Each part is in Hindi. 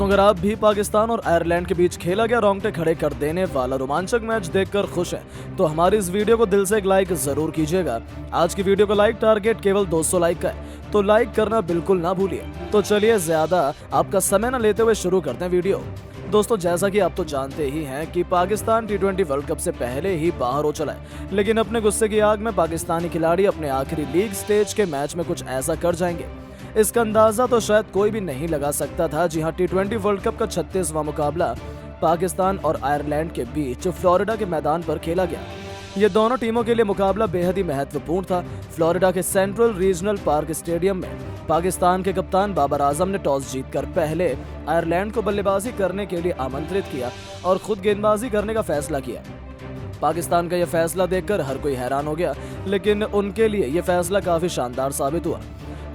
अगर आप भी पाकिस्तान और आयरलैंड के बीच खेला गया रोंगटे खड़े कर देने वाला रोमांचक मैच देखकर खुश हैं, तो हमारी इस वीडियो को दिल से एक लाइक जरूर कीजिएगा। आज की वीडियो का लाइक टारगेट केवल 200 लाइक का है, तो लाइक करना बिल्कुल ना भूलिए। तो चलिए ज्यादा आपका समय न लेते हुए शुरू करते हैं वीडियो। दोस्तों, जैसा कि आप तो जानते ही हैं कि पाकिस्तान T20 वर्ल्ड कप से पहले ही बाहर हो चला है, लेकिन अपने गुस्से की आग में पाकिस्तानी खिलाड़ी अपने आखिरी लीग स्टेज के मैच में कुछ ऐसा कर जाएंगे, इसका अंदाजा तो शायद कोई भी नहीं लगा सकता था। जी हां, T20 वर्ल्ड कप का 36वां मुकाबला पाकिस्तान और आयरलैंड के बीच फ्लोरिडा के मैदान पर खेला गया। ये दोनों टीमों के लिए मुकाबला बेहद ही महत्वपूर्ण था। फ्लोरिडा के सेंट्रल रीजनल पार्क स्टेडियम में पाकिस्तान के कप्तान बाबर आजम ने टॉस जीतकर पहले आयरलैंड को बल्लेबाजी करने के लिए आमंत्रित किया और खुद गेंदबाजी करने का फैसला किया। पाकिस्तान का यह फैसला देखकर हर कोई हैरान हो गया, लेकिन उनके लिए यह फैसला काफी शानदार साबित हुआ।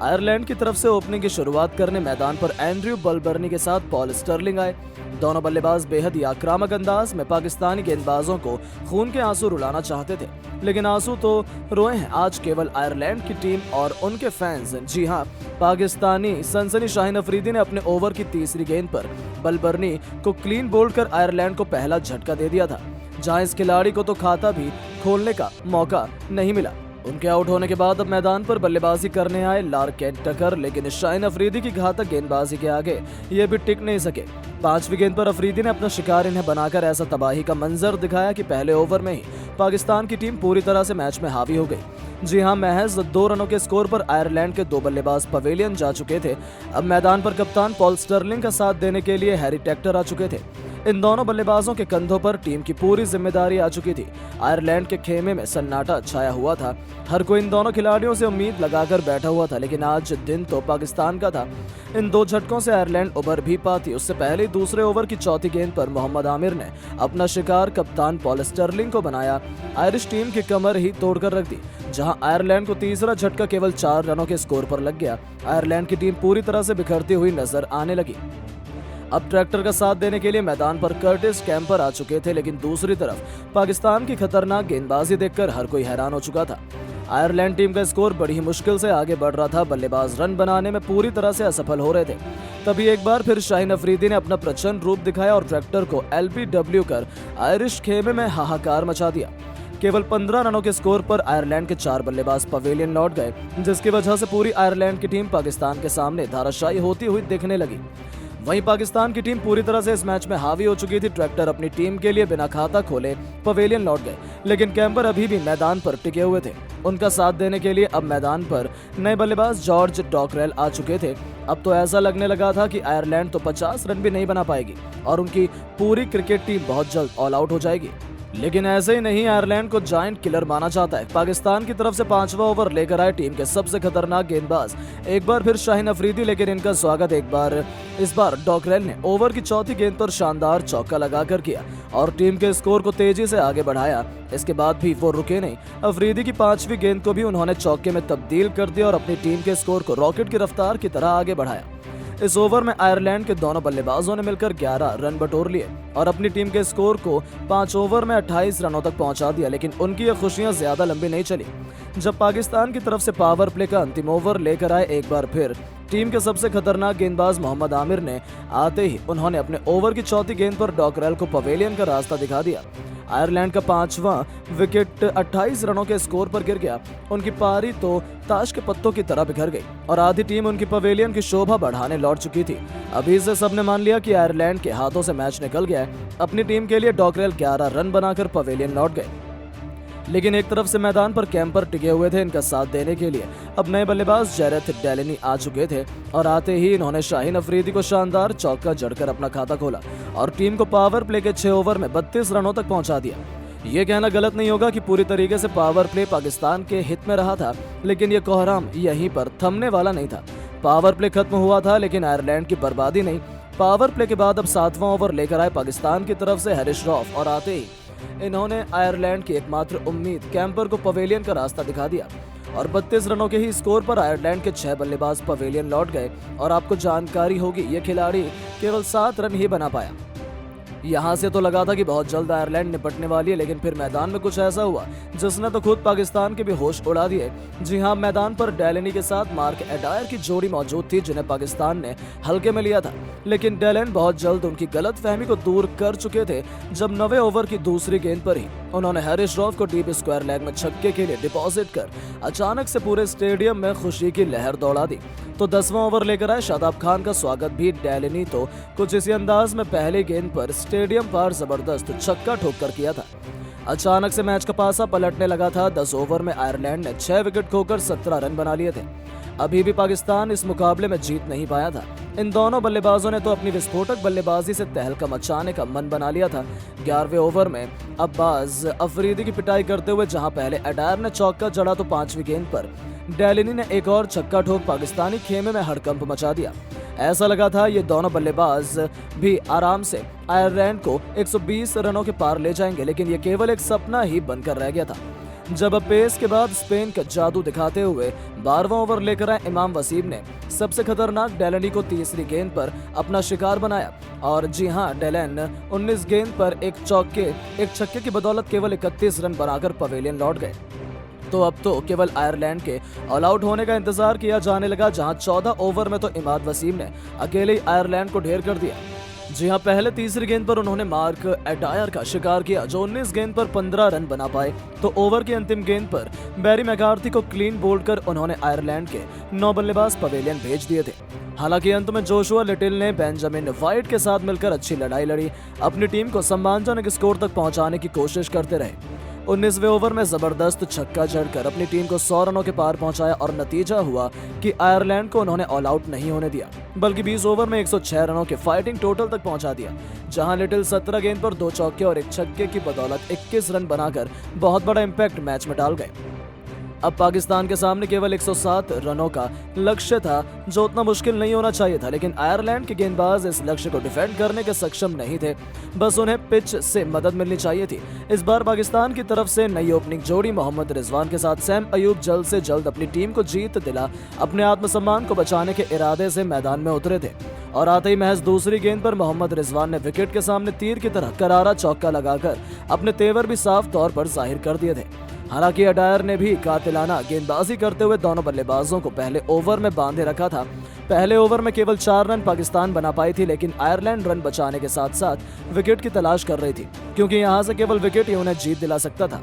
आयरलैंड की तरफ से ओपनिंग की शुरुआत करने मैदान पर एंड्रयू बलबर्नी के साथ पॉल स्टर्लिंग आए। दोनों बल्लेबाज बेहद ही आक्रामक अंदाज में पाकिस्तानी गेंदबाजों को खून के आंसू रुलाना चाहते थे, लेकिन आंसू तो रोए हैं आज केवल आयरलैंड की टीम और उनके फैंस। जी हां, पाकिस्तानी सनसनी शाहीन अफरीदी ने अपने ओवर की तीसरी गेंद पर बलबर्नी को क्लीन बोल्ड कर आयरलैंड को पहला झटका दे दिया था, जहां इस खिलाड़ी को तो खाता भी खोलने का मौका नहीं मिला। उनके आउट होने के बाद अब मैदान पर बल्लेबाजी करने आए लार्केन टकर, लेकिन शाहीन अफरीदी की घातक गेंदबाजी के आगे ये भी टिक नहीं सके। 5वीं गेंद पर अफरीदी ने अपना शिकार इन्हें बनाकर ऐसा तबाही का मंजर दिखाया कि पहले ओवर में ही पाकिस्तान की टीम पूरी तरह से मैच में हावी हो गई। जी हां, महज 2 रनों के स्कोर पर आयरलैंड के 2 बल्लेबाज पवेलियन जा चुके थे। अब मैदान पर कप्तान पॉल स्टर्लिंग का साथ देने के लिए हैरी टेक्टर आ चुके थे। इन दोनों बल्लेबाजों के कंधों पर टीम की पूरी जिम्मेदारी आ चुकी थी। आयरलैंड के खेमे में सन्नाटा छाया हुआ था। हर कोई इन दोनों खिलाड़ियों से उम्मीद लगाकर बैठा हुआ था, लेकिन आज दिन तो पाकिस्तान का था। इन 2 झटकों से आयरलैंड उबर भी पाती। उससे पहले दूसरे ओवर की चौथी गेंद पर मोहम्मद आमिर ने अपना शिकार कप्तान पॉल स्टर्लिंग को बनाया। आयरिश टीम की कमर ही तोड़कर रख दी, जहां आयरलैंड को तीसरा झटका केवल 4 रनों के स्कोर पर लग गया। आयरलैंड की टीम पूरी तरह से बिखरती हुई नजर आने लगी। अब ट्रैक्टर का साथ देने के लिए मैदान पर कर्टिस कैंपर आ चुके थे, लेकिन दूसरी तरफ पाकिस्तान की खतरनाक गेंदबाजी देखकर हर कोई हैरान हो चुका था। आयरलैंड टीम का स्कोर बड़ी ही मुश्किल से आगे बढ़ रहा था। बल्लेबाज रन बनाने में पूरी तरह से असफल हो रहे थे। तभी एक बार फिर शाहीन अफरीदी ने अपना प्रचंड रूप दिखाया और ट्रैक्टर को LBW कर आयरिश खेमे में हाहाकार मचा दिया। केवल 15 रनों के स्कोर पर आयरलैंड के 4 बल्लेबाज पवेलियन लौट गए, जिसकी वजह से पूरी आयरलैंड की टीम पाकिस्तान के सामने धाराशायी होती हुई दिखने लगी। वहीं पाकिस्तान की टीम पूरी तरह से इस मैच में हावी हो चुकी थी। ट्रैक्टर अपनी टीम के लिए बिना खाता खोले पवेलियन लौट गए, लेकिन कैंपर अभी भी मैदान पर टिके हुए थे। उनका साथ देने के लिए अब मैदान पर नए बल्लेबाज जॉर्ज डॉकरेल आ चुके थे। अब तो ऐसा लगने लगा था कि आयरलैंड तो 50 रन भी नहीं बना पाएगी और उनकी पूरी क्रिकेट टीम बहुत जल्द ऑल आउट हो जाएगी। लेकिन ऐसे ही नहीं, आयरलैंड को जायंट किलर माना जाता है। पाकिस्तान की तरफ से 5वां ओवर लेकर आए टीम के सबसे खतरनाक गेंदबाज एक बार फिर शाहीन अफरीदी, लेकिन इनका स्वागत इस बार डॉकरेल ने ओवर की चौथी गेंद पर शानदार चौका लगाकर किया और टीम के स्कोर को तेजी से आगे बढ़ाया। इसके बाद भी वो रुके नहीं। अफरीदी की 5वीं गेंद को भी उन्होंने चौके में तब्दील कर दिया और अपनी टीम के स्कोर को रॉकेट की रफ्तार की तरह आगे बढ़ाया। इस ओवर में आयरलैंड के दोनों बल्लेबाजों ने मिलकर 11 रन बटोर लिए और अपनी टीम के स्कोर को 5 ओवर में 28 रनों तक पहुंचा दिया। लेकिन उनकी ये खुशियां ज्यादा लंबी नहीं चली। जब पाकिस्तान की तरफ से पावर प्ले का अंतिम ओवर लेकर आए एक बार फिर टीम के सबसे खतरनाक गेंदबाज मोहम्मद आमिर ने आते ही उन्होंने अपने ओवर की चौथी गेंद पर डॉकरेल को पवेलियन का रास्ता दिखा दिया। आयरलैंड का 5वां विकेट 28 रनों के स्कोर पर गिर गया। उनकी पारी तो ताश के पत्तों की तरह बिखर गई और आधी टीम उनकी पवेलियन की शोभा बढ़ाने लौट चुकी थी। अभी से सबने मान लिया कि आयरलैंड के हाथों से मैच निकल गया है। अपनी टीम के लिए डॉकरेल 11 रन बनाकर पवेलियन लौट गए, लेकिन एक तरफ से मैदान पर कैंपर टिके हुए थे इनका साथ देने के लिए। अब नए बल्लेबाज जेरेथ डेलेनी आ चुके थे और आते ही इन्होंने शाहीन अफरीदी को शानदार चौका जड़कर अपना खाता खोला और टीम को पावर प्ले के 6 ओवर में 32 रनों तक पहुंचा दिया। ये कहना गलत नहीं होगा कि पूरी तरीके से पावर प्ले पाकिस्तान के हित में रहा था, लेकिन ये कोहराम यहीं पर थमने वाला नहीं था। पावर प्ले खत्म हुआ था, लेकिन आयरलैंड की बर्बादी नहीं। पावर प्ले के बाद अब 7वां ओवर लेकर आए पाकिस्तान की तरफ से हैरिस रॉफ और आते ही इन्होंने आयरलैंड की एकमात्र उम्मीद कैंपर को पवेलियन का रास्ता दिखा दिया और 32 रनों के ही स्कोर पर आयरलैंड के 6 बल्लेबाज पवेलियन लौट गए। और आपको जानकारी होगी, ये खिलाड़ी केवल 7 रन ही बना पाया। यहाँ से तो लगा था कि बहुत जल्द आयरलैंड निपटने वाली है, लेकिन फिर मैदान में कुछ ऐसा हुआ जिसने तो खुद पाकिस्तान के भी होश उड़ा दिए। जी हाँ, मैदान पर डेलनी के साथ मार्क एडायर की जोड़ी मौजूद थी जिन्हें पाकिस्तान ने हल्के में लिया था, लेकिन डेलन बहुत जल्द उनकी गलतफहमी को दूर कर चुके थे जब 9वें ओवर की दूसरी गेंद पर ही उन्होंने हैरिस रॉफ को डीप स्क्वायर लेग में छक्के के लिए डिपॉजिट कर अचानक से पूरे स्टेडियम में खुशी की लहर दौड़ा दी। तो 10वां ओवर लेकर आए शादाब खान का स्वागत भी डेलनी तो कुछ इसी अंदाज में पहली गेंद पर स्टेडियम पर जबरदस्त छक्का ठोक कर किया था। अचानक से मैच का पासा पलटने लगा था। 10 ओवर में आयरलैंड ने 6 विकेट खोकर 17 रन बना लिए थे। अभी भी पाकिस्तान इस मुकाबले में जीत नहीं पाया था। इन दोनों बल्लेबाजों ने तो अपनी विस्फोटक बल्लेबाजी से तहलका मचाने का मन बना लिया था। 11वें ओवर में अब्बास अफरीदी की पिटाई करते हुए जहां पहले एडायर ने चौका जड़ा तो 5वीं गेंद पर डेलनी ने एक और छक्का ठोक पाकिस्तानी खेमे में हड़कंप मचा दिया। ऐसा लगा था ये दोनों बल्लेबाज भी आराम से आयरलैंड को 120 रनों के पार ले जाएंगे, लेकिन ये केवल एक सपना ही बनकर रह गया था। जब पेस के बाद स्पेन का जादू दिखाते हुए 12वां ओवर लेकर आए इमाम वसीम ने सबसे खतरनाक डेलनी को तीसरी गेंद पर अपना शिकार बनाया। और जी हां, डेलन 19 गेंद पर एक छक्के की बदौलत केवल 31 रन बनाकर पवेलियन लौट गए। तो अब तो केवल आयरलैंड के ऑल आउट होने का इंतजार किया जाने लगा, जहां 14 ओवर में तो इमाद वसीम ने अकेले ही आयरलैंड को ढेर कर दिया। जी हां, पहले तीसरी गेंद पर उन्होंने मार्क एडायर का शिकार किया जो 19 गेंद पर 15 रन बना पाए। तो ओवर की अंतिम गेंद पर बैरी मैकार्थी को क्लीन बोल्ड कर उन्होंने आयरलैंड के 9 बल्लेबाज पवेलियन भेज दिए थे। हालांकि अंत में जोशुआ लिटिल ने बेंजामिन वाइट के साथ मिलकर अच्छी लड़ाई लड़ी, अपनी टीम को सम्मानजनक स्कोर तक पहुंचाने की कोशिश करते रहे। 19वें ओवर में जबरदस्त छक्का जड़कर अपनी टीम को 100 रनों के पार पहुंचाया और नतीजा हुआ कि आयरलैंड को उन्होंने ऑल आउट नहीं होने दिया, बल्कि 20 ओवर में 106 रनों के फाइटिंग टोटल तक पहुंचा दिया, जहां लिटिल 17 गेंद पर 2 चौके और 1 छक्के की बदौलत 21 रन बनाकर बहुत बड़ा इंपैक्ट मैच में डाल गए। अब पाकिस्तान के सामने केवल 107 रनों का लक्ष्य था जो उतना मुश्किल नहीं होना चाहिए था, लेकिन आयरलैंड के गेंदबाज इस लक्ष्य को डिफेंड करने के सक्षम नहीं थे। बस उन्हें पिच से मदद मिलनी चाहिए थी। इस बार पाकिस्तान की तरफ से नई ओपनिंग जोड़ी मोहम्मद रिजवान के साथ सैम अयूब जल्द से जल्द अपनी टीम को जीत दिला अपने आत्मसम्मान को बचाने के इरादे से मैदान में उतरे थे। और आते ही महज दूसरी गेंद पर मोहम्मद रिजवान ने विकेट के सामने तीर की तरह करारा चौका लगाकर अपने तेवर भी साफ तौर पर जाहिर कर दिए थे। हालांकि एडायर ने भी कातिलाना गेंदबाजी करते हुए दोनों बल्लेबाजों को पहले ओवर में बांधे रखा था। पहले ओवर में केवल 4 रन पाकिस्तान बना पाई थी, लेकिन आयरलैंड रन बचाने के साथ साथ विकेट की तलाश कर रही थी, क्योंकि यहां से केवल विकेट ही उन्हें जीत दिला सकता था।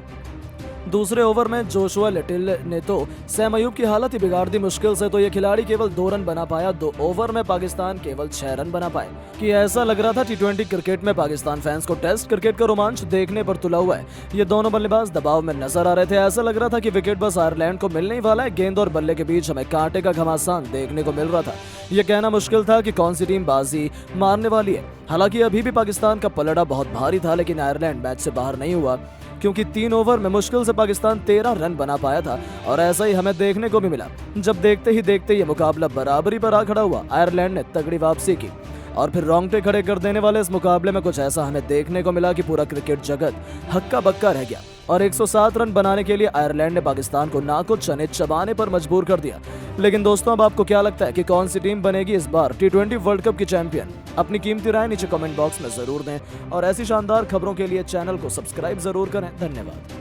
दूसरे ओवर में जोशुआ लिटिल ने तो सैम अयूब की हालत ही बिगाड़ दी मुश्किल से, तो ये खिलाड़ी केवल 2 रन बना पाया। 2 ओवर में पाकिस्तान केवल 6 रन बना पाए। कि ऐसा लग रहा था T20 क्रिकेट में पाकिस्तान फैंस को टेस्ट क्रिकेट का रोमांच देखने पर तुला हुआ है। ये दोनों बल्लेबाज दबाव में नजर आ रहे थे। ऐसा लग रहा था कि विकेट बस आयरलैंड को मिलने ही वाला है। गेंद और बल्ले के बीच हमें कांटे का घमासान देखने को मिल रहा था। ये कहना मुश्किल था कि कौन सी टीम बाजी मारने वाली है। हालांकि अभी भी पाकिस्तान का पलड़ा बहुत भारी था, लेकिन आयरलैंड मैच से बाहर नहीं हुआ, क्योंकि 3 ओवर में मुश्किल से पाकिस्तान 13 रन बना पाया था। और ऐसा ही हमें देखने को भी मिला, जब देखते ही देखते ये मुकाबला बराबरी पर आ खड़ा हुआ। आयरलैंड ने तगड़ी वापसी की और फिर रोंगटे खड़े कर देने वाले इस मुकाबले में कुछ ऐसा हमें देखने को मिला कि पूरा क्रिकेट जगत हक्का बक्का रह गया। और 107 रन बनाने के लिए आयरलैंड ने पाकिस्तान को नाको चने चबाने पर मजबूर कर दिया। लेकिन दोस्तों, अब आपको क्या लगता है कि कौन सी टीम बनेगी इस बार T20 वर्ल्ड कप की चैंपियन? अपनी कीमती राय नीचे कमेंट बॉक्स में जरूर दें और ऐसी शानदार खबरों के लिए चैनल को सब्सक्राइब जरूर करें। धन्यवाद।